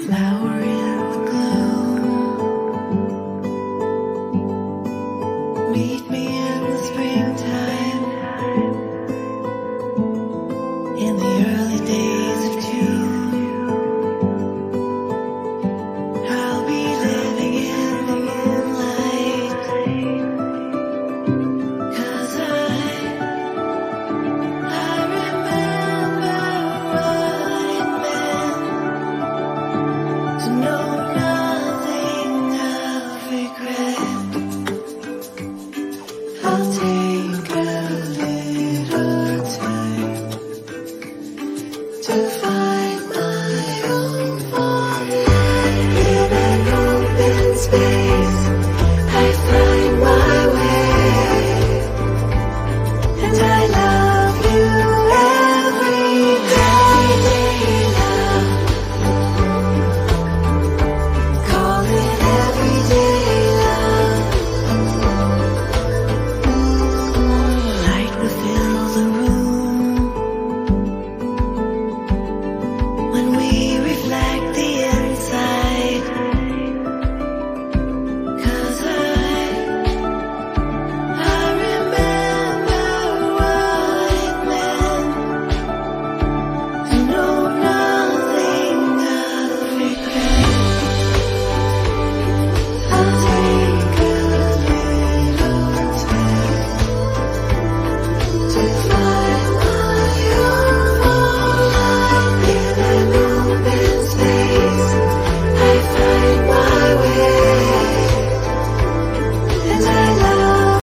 flower in the gloom. Meet me in the springtime, in the early days of June. I'll be living in the moonlight, 'cause I remember what it meant to know nothing of regret. I'll take a little time to find